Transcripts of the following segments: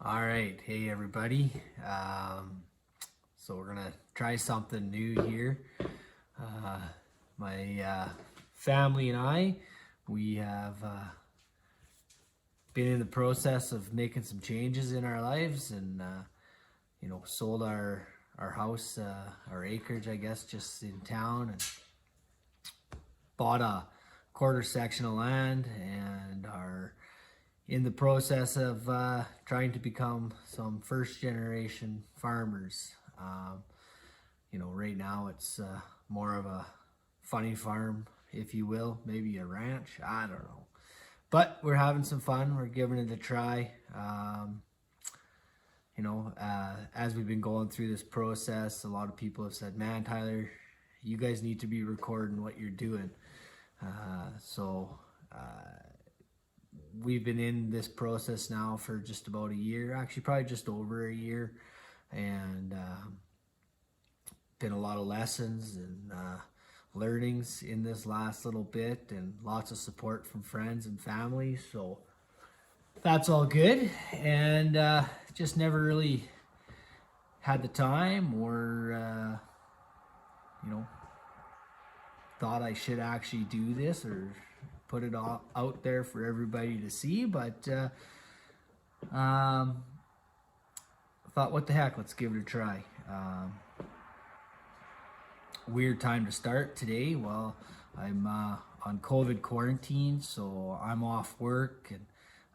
All right, hey everybody. So we're gonna try something new here. My family and I, we have been in the process of making some changes in our lives, and sold our house, our acreage, I guess, just in town, and bought a quarter section of land, and are in the process of trying to become some first generation farmers. Right now it's more of a funny farm, if you will, maybe a ranch, I don't know. But we're having some fun, we're giving it a try. As we've been going through this process, a lot of people have said, man, Tyler, you guys need to be recording what you're doing. We've been in this process now for just about a year, actually probably just over a year, and been a lot of lessons and learnings in this last little bit, and lots of support from friends and family, so that's all good. And just never really had the time or thought I should actually do this or put it all out there for everybody to see, but thought, what the heck, let's give it a try. Weird time to start today. Well, I'm on COVID quarantine, so I'm off work, and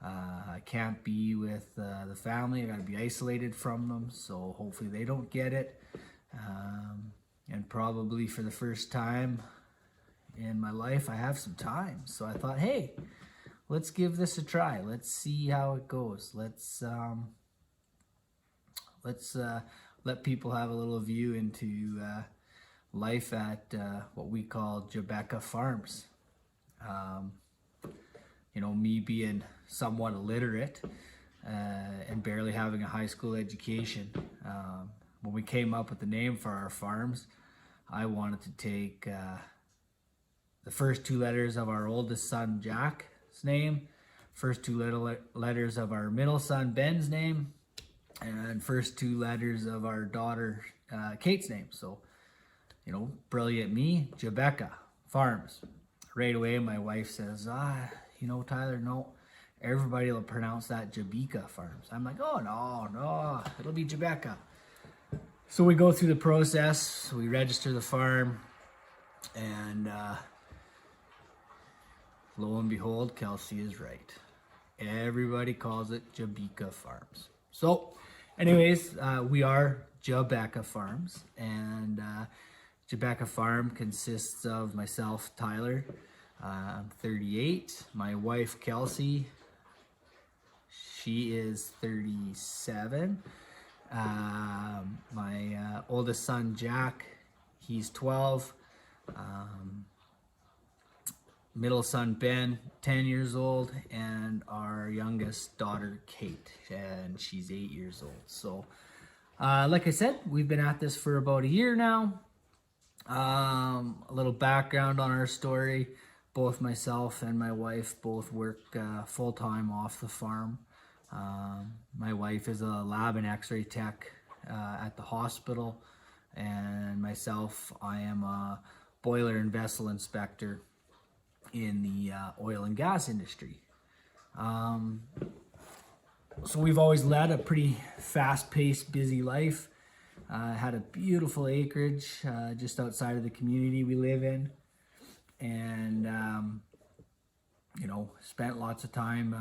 I can't be with the family. I gotta be isolated from them, so hopefully they don't get it. And probably for the first time in my life, I have some time, so I thought, hey, let's give this a try. Let's see how it goes. Let's let people have a little view into life at what we call Jabeka Farms. Me being somewhat illiterate and barely having a high school education, when we came up with the name for our farms, I wanted to take the first two letters of our oldest son Jack's name, first two letters of our middle son Ben's name, and first two letters of our daughter Kate's name. So, brilliant me, Jabeka Farms. Right away, my wife says, Tyler, no, everybody will pronounce that Jabeka Farms. I'm like, oh, no, it'll be Jabeka. So we go through the process, we register the farm, and lo and behold, Kelsey is right. Everybody calls it Jabeka Farms. So anyways, we are Jabeka Farms, and Jabeka Farm consists of myself, Tyler. I'm 38. My wife, Kelsey, she is 37. My oldest son, Jack, he's 12. Middle son, Ben, 10 years old. And our youngest daughter, Kate, and she's 8 years old. So, like I said, we've been at this for about a year now. A little background on our story. Both myself and my wife both work full-time off the farm. My wife is a lab and x-ray tech at the hospital, and myself, I am a boiler and vessel inspector in the oil and gas industry. So we've always led a pretty fast-paced, busy life. Had a beautiful acreage just outside of the community we live in, and spent lots of time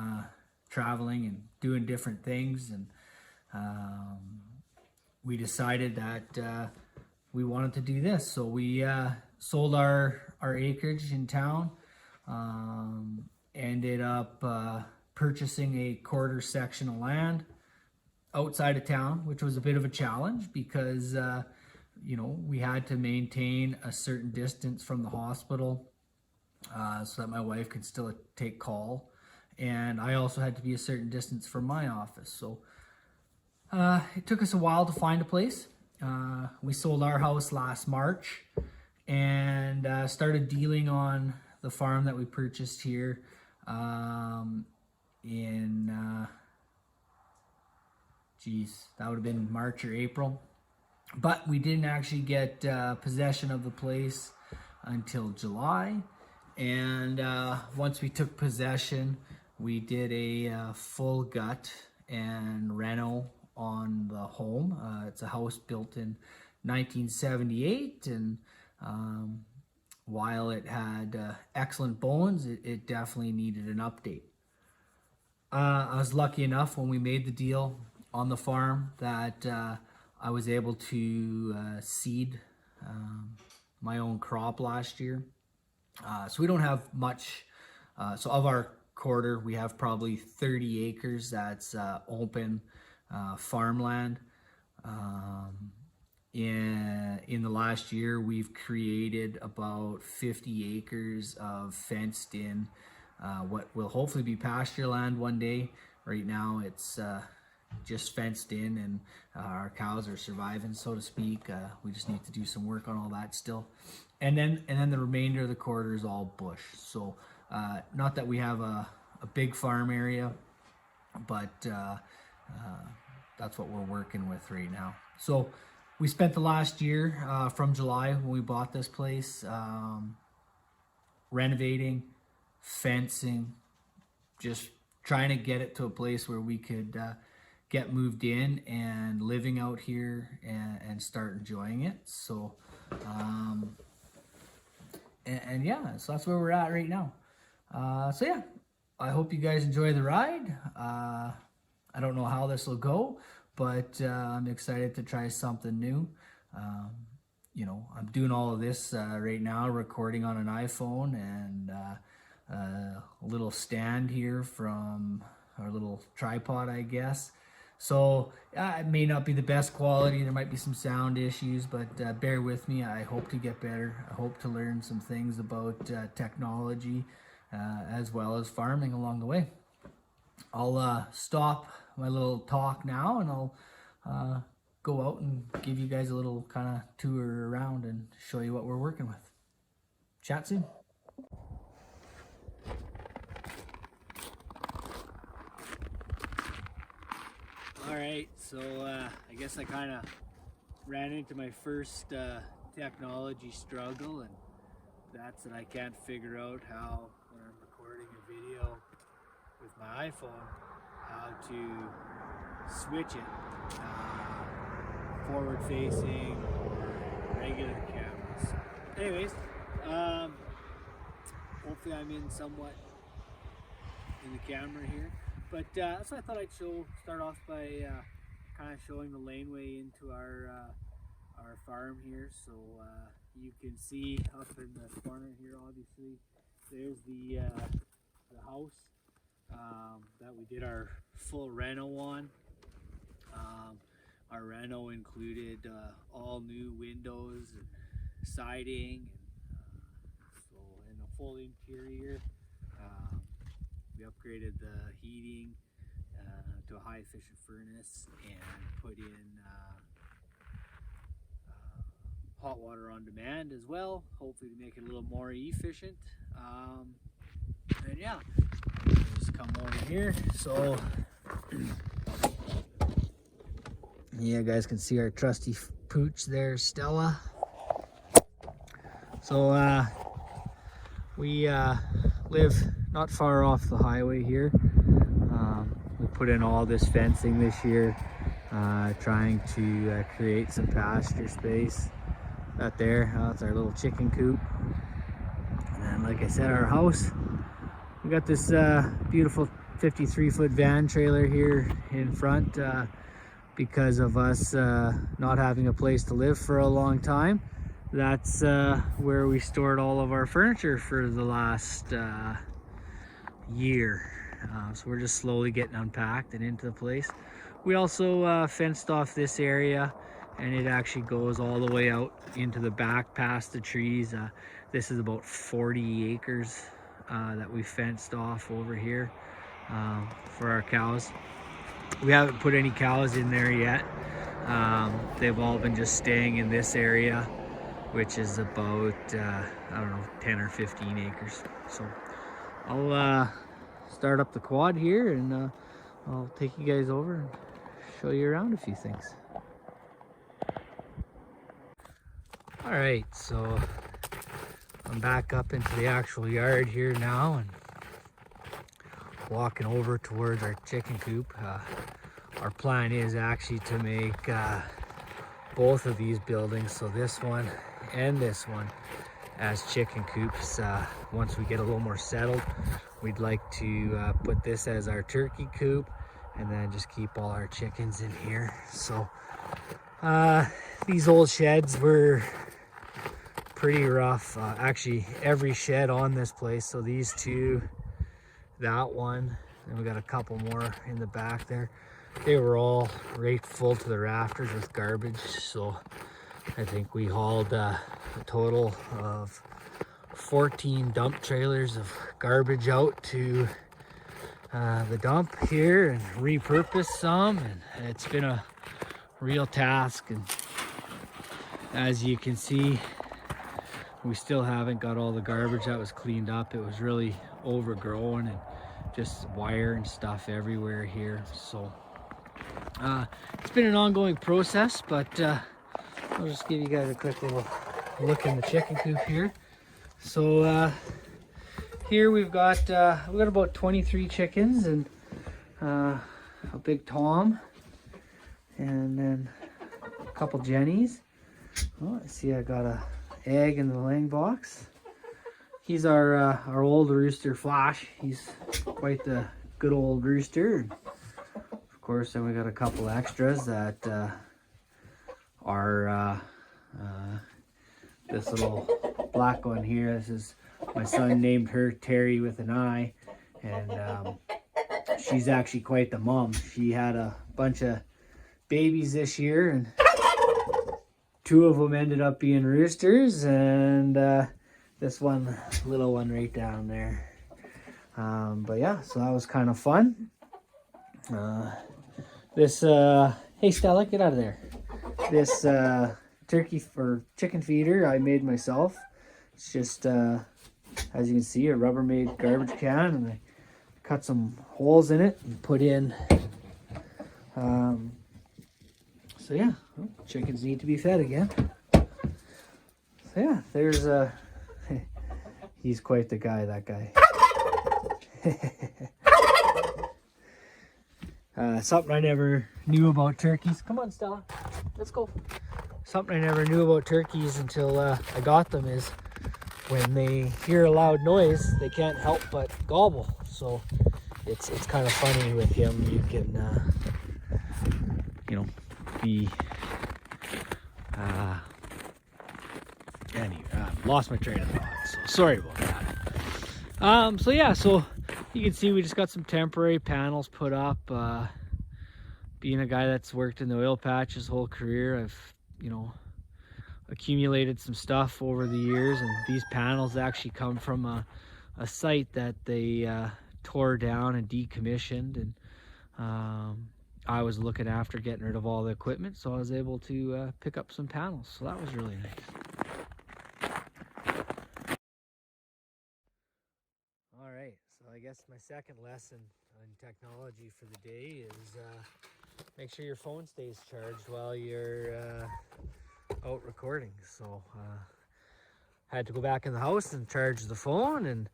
traveling and doing different things, and we decided that we wanted to do this. So we sold our acreage in town, ended up purchasing a quarter section of land outside of town, which was a bit of a challenge because we had to maintain a certain distance from the hospital so that my wife could still take call, and I also had to be a certain distance from my office. So it took us a while to find a place. We sold our house last March and started dealing on the farm that we purchased here in geez, that would have been March or April. But we didn't actually get possession of the place until July. And once we took possession, we did a full gut and reno on the home. It's a house built in 1978, and while it had excellent bones, it definitely needed an update. I was lucky enough when we made the deal on the farm that I was able to seed my own crop last year. So we don't have much. So of our quarter, we have probably 30 acres that's open farmland. In the last year, we've created about 50 acres of fenced in what will hopefully be pasture land one day. Right now it's just fenced in, and our cows are surviving, so to speak. We just need to do some work on all that still. And then the remainder of the quarter is all bush. So not that we have a big farm area, but that's what we're working with right now. So we spent the last year from July when we bought this place renovating, fencing, just trying to get it to a place where we could get moved in and living out here and start enjoying it. So and yeah, so that's where we're at right now. So yeah, I hope you guys enjoy the ride. I don't know how this will go, but I'm excited to try something new. You know, I'm doing all of this right now, recording on an iPhone, and a little stand here from our little tripod, I guess. So it may not be the best quality. There might be some sound issues, but bear with me. I hope to get better. I hope to learn some things about technology as well as farming along the way. I'll stop my little talk now, and I'll go out and give you guys a little kind of tour around and show you what we're working with. Chat soon. All right, so I guess I kind of ran into my first technology struggle, and that's that I can't figure out how, when I'm recording a video with my iPhone, how to switch it forward facing or regular cameras. Anyways, hopefully I'm in somewhat in the camera here. But so I thought I'd start off by kind of showing the laneway into our farm here. So you can see up in the corner here, obviously, there's the house that we did our full reno on. Our reno included all new windows, and siding, and a full interior. We upgraded the heating to a high efficient furnace and put in hot water on demand as well, hopefully to make it a little more efficient. And yeah, just come over here. So yeah, you guys can see our trusty pooch there, Stella. So we live not far off the highway here. We put in all this fencing this year, trying to create some pasture space. That there, that's our little chicken coop. And then, like I said, our house. We got this beautiful 53-foot van trailer here in front because of us not having a place to live for a long time. That's where we stored all of our furniture for the last year. So we're just slowly getting unpacked and into the place. We also fenced off this area, and it actually goes all the way out into the back past the trees. This is about 40 acres that we fenced off over here for our cows. We haven't put any cows in there yet. They've all been just staying in this area, which is about, I don't know, 10 or 15 acres. So I'll start up the quad here, and I'll take you guys over and show you around a few things. All right, so I'm back up into the actual yard here now and walking over towards our chicken coop. Our plan is actually to make both of these buildings, so this one and this one, as chicken coops. Once we get a little more settled, we'd like to put this as our turkey coop and then just keep all our chickens in here. So these old sheds were pretty rough. Actually, every shed on this place, so these two, that one, and we got a couple more in the back there, they were all right full to the rafters with garbage. So I think we hauled a total of 14 dump trailers of garbage out to the dump here and repurposed some, and it's been a real task. And as you can see, we still haven't got all the garbage that was cleaned up. It was really overgrown and just wire and stuff everywhere here. So it's been an ongoing process, but I'll just give you guys a quick little look in the chicken coop here. So here we've got about 23 chickens and a big Tom, and then a couple Jennies. Oh, I see I got a egg in the laying box. He's our old rooster Flash. He's quite the good old rooster. And of course, then we got a couple extras that are this little black one here. This is my son, named her Terry with an I, and she's actually quite the mom. She had a bunch of babies this year, and 2 of them ended up being roosters, and this one, little one right down there. But yeah, so that was kind of fun. Hey Stella, get out of there. This turkey or chicken feeder I made myself. It's just, as you can see, a Rubbermaid garbage can, and I cut some holes in it and put in. So yeah, well, chickens need to be fed again. So yeah, there's he's quite the guy, that guy. Something I never knew about turkeys. Come on, Stella, let's go. Something I never knew about turkeys until I got them is when they hear a loud noise, they can't help but gobble. So it's kind of funny with him. You can be anyway, lost my train of thought, so sorry about that. So yeah, so you can see we just got some temporary panels put up. Being a guy that's worked in the oil patch his whole career, I've accumulated some stuff over the years, and these panels actually come from a site that they tore down and decommissioned, and I was looking after getting rid of all the equipment, so I was able to pick up some panels, so that was really nice. All right, so I guess my second lesson on technology for the day is make sure your phone stays charged while you're out recording. So had to go back in the house and charge the phone, and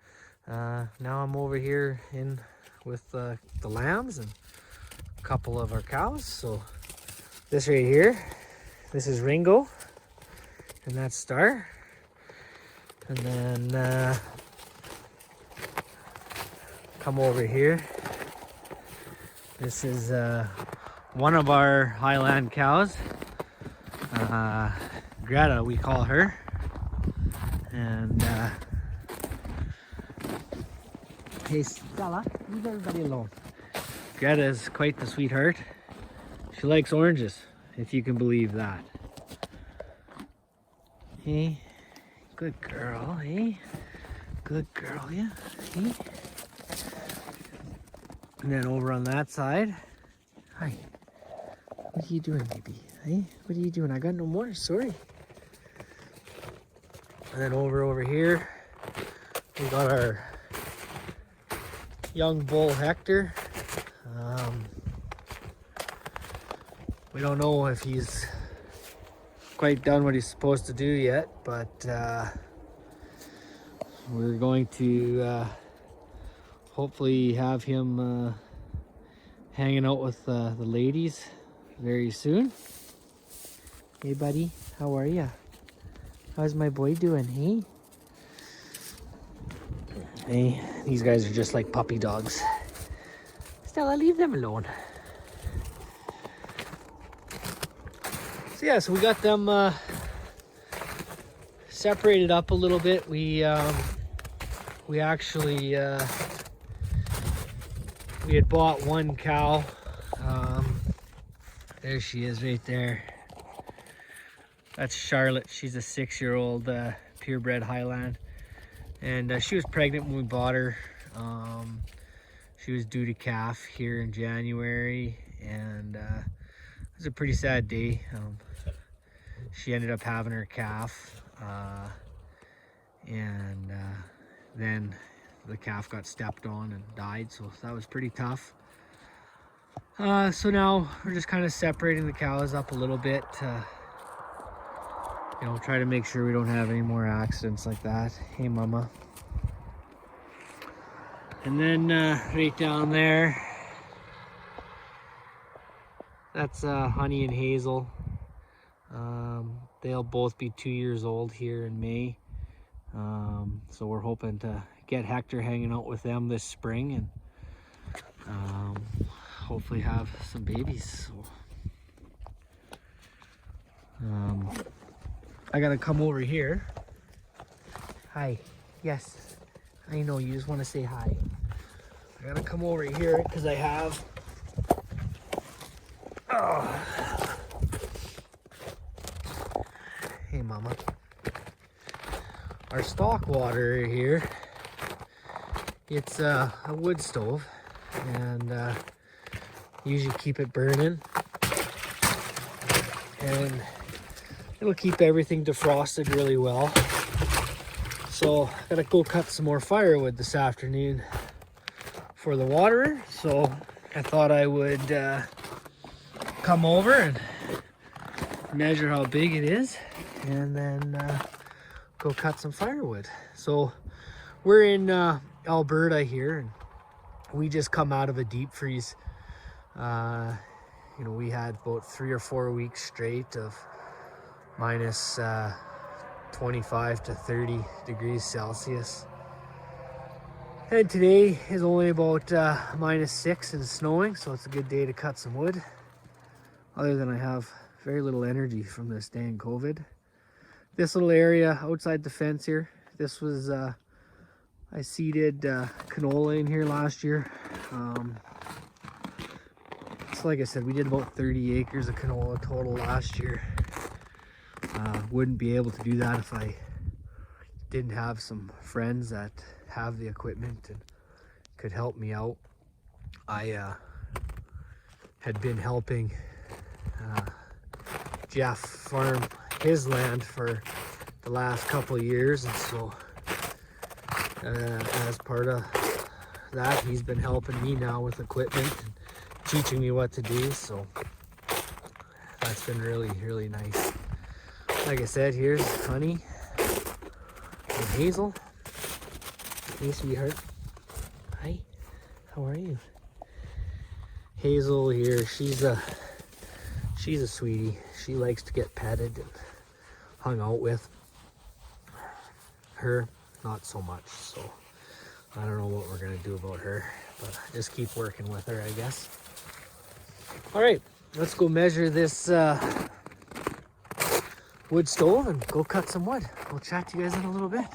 now I'm over here in with the lambs and a couple of our cows. So this right here, this is Ringo, and that's Star. And then come over here, this is one of our Highland cows, Greta we call her, and hey Stella, leave everybody alone. Greta is quite the sweetheart. She likes oranges, if you can believe that. Hey, good girl, hey? Good girl, yeah, hey? And then over on that side, hi. What are you doing, baby? Hey, what are you doing? I got no more, sorry. And then over here, we got our young bull Hector. We don't know if he's quite done what he's supposed to do yet, but we're going to hopefully have him hanging out with the ladies very soon. Hey buddy, how are ya? How's my boy doing, hey? Hey, these guys are just like puppy dogs. Stella, leave them alone. So yeah, so we got them separated up a little bit. We actually we had bought one cow. There she is right there. That's Charlotte. She's a 6-year-old purebred Highland, and she was pregnant when we bought her. She was due to calf here in January, and it was a pretty sad day. She ended up having her calf, and then the calf got stepped on and died, so that was pretty tough. So now we're just kind of separating the cows up a little bit to, you know, try to make sure we don't have any more accidents like that. Hey mama. And then right down there, that's Honey and Hazel. They'll both be 2 years old here in May. So we're hoping to get Hector hanging out with them this spring and hopefully have some babies. So, I gotta come over here. Hi. Yes. I know you just want to say hi. I gotta come over here because I have Hey mama. Our stock water here, it's a wood stove, and usually keep it burning, and it'll keep everything defrosted really well. So I gotta go cut some more firewood this afternoon for the water, so I thought I would come over and measure how big it is, and then go cut some firewood. So we're in Alberta here, and we just come out of a deep freeze. You know, we had about 3 or 4 weeks straight of minus 25 to 30 degrees Celsius. And today is only about -6 and snowing, so it's a good day to cut some wood. Other than I have very little energy from this dang COVID. This little area outside the fence here, this was, I seeded canola in here last year. So like I said, we did about 30 acres of canola total last year. Wouldn't be able to do that if I didn't have some friends that have the equipment and could help me out. I had been helping Jeff farm his land for the last couple of years, and so as part of that, he's been helping me now with equipment and teaching me what to do, so that's been really nice. Like I said, here's Honey and Hazel. Hey sweetheart. Hi, how are you? Hazel here, she's a sweetie. She likes to get petted and hung out with. Her, not so much, so I don't know what we're gonna do about her, but just keep working with her, I guess. All right, let's go measure this wood stove and go cut some wood. We'll chat to you guys in a little bit.